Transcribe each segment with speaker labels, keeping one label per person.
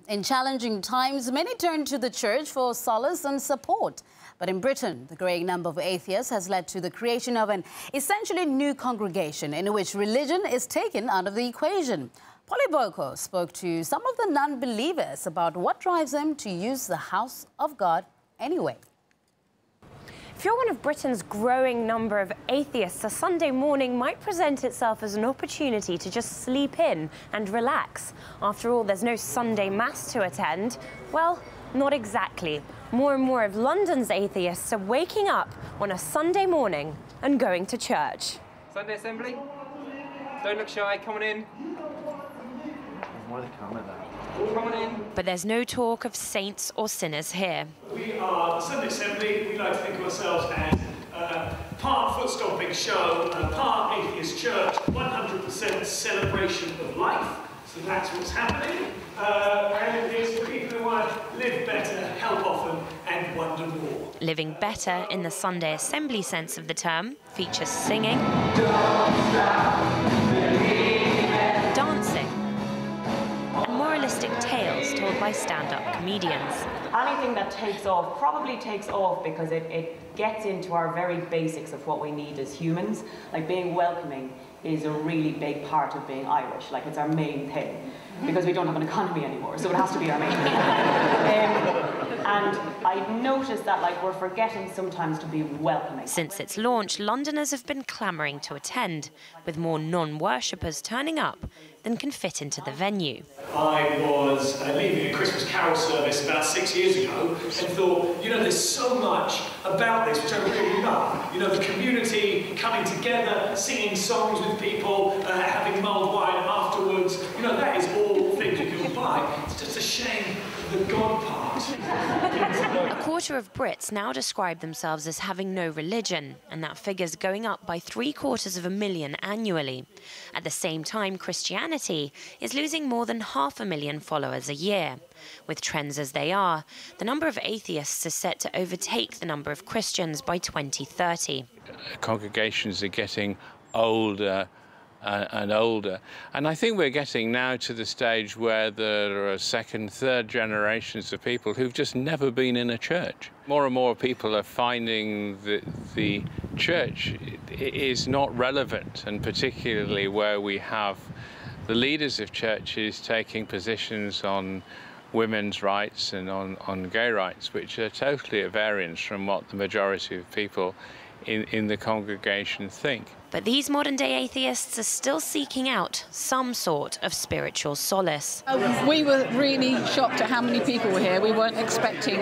Speaker 1: In challenging times, many turn to the church for solace and support. But in Britain, the growing number of atheists has led to the creation of an essentially new congregation in which religion is taken out of the equation. Polly Boko spoke to some of the non-believers about what drives them to use the house of God anyway.
Speaker 2: If you're one of Britain's growing number of atheists, a Sunday morning might present itself as an opportunity to just sleep in and relax. After all, there's no Sunday mass to attend. Well, not exactly. More and more of London's atheists are waking up on a Sunday morning and going to church.
Speaker 3: Sunday assembly? Don't look shy, come on in.
Speaker 4: Why are they coming at that?
Speaker 3: Come on in.
Speaker 2: But there's no talk of saints or sinners here.
Speaker 5: We are Sunday Assembly. We like to think of ourselves as part foot-stomping show, part atheist church, 100% celebration of life. So that's what's happening. And it's for people who want to live better, help often, and wonder more.
Speaker 2: Living better in the Sunday Assembly sense of the term features singing, dancing, and moralistic tales told by stand-up comedians.
Speaker 6: Anything that takes off probably takes off because it gets into our very basics of what we need as humans. Like being welcoming is a really big part of being Irish. Like it's our main thing because we don't have an economy anymore, so it has to be our main thing. And I noticed that like we're forgetting sometimes to be welcoming.
Speaker 2: Since its launch, Londoners have been clamouring to attend, with more non-worshippers turning up than can fit into the venue.
Speaker 5: I was leaving a Christmas carol service about 6 years ago and thought, you know, there's so much about this which I really love. You know, the community coming together, singing songs with people, having mulled wine afterwards. You know, that is all things you can buy. It's just a shame the God part.
Speaker 2: A quarter of Brits now describe themselves as having no religion, and that figure's going up by 750,000 annually. At the same time, Christianity is losing more than 500,000 followers a year. With trends as they are, the number of atheists is set to overtake the number of Christians by 2030.
Speaker 7: Congregations are getting older and older. And I think we're getting now to the stage where there are second, third generations of people who've just never been in a church. More and more people are finding that the church is not relevant, and particularly where we have the leaders of churches taking positions on women's rights and on gay rights, which are totally at variance from what the majority of people in the congregation think.
Speaker 2: But these modern-day atheists are still seeking out some sort of spiritual solace.
Speaker 8: We were really shocked at how many people were here. We weren't expecting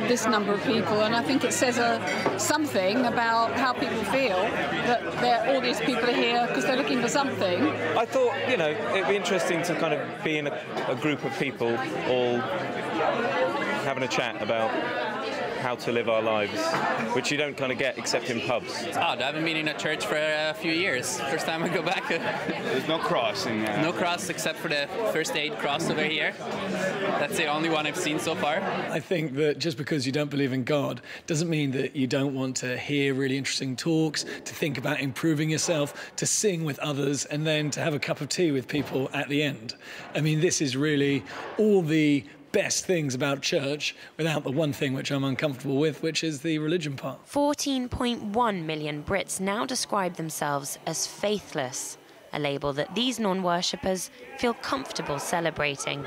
Speaker 8: this number of people, and I think it says something about how people feel that all these people are here because they're looking for something.
Speaker 4: I thought, you know, it'd be interesting to kind of be in a group of people all having a chat about how to live our lives, which you don't kind of get except in pubs.
Speaker 9: It's odd. I haven't been in a church for a few years. First time I go back.
Speaker 10: There's no cross in there.
Speaker 9: No cross except for the first aid cross over here. That's the only one I've seen so far.
Speaker 11: I think that just because you don't believe in God doesn't mean that you don't want to hear really interesting talks, to think about improving yourself, to sing with others, and then to have a cup of tea with people at the end. I mean, this is really all the best things about church without the one thing which I'm uncomfortable with, which is the religion part.
Speaker 2: 14.1 million Brits now describe themselves as faithless, a label that these non-worshippers feel comfortable celebrating.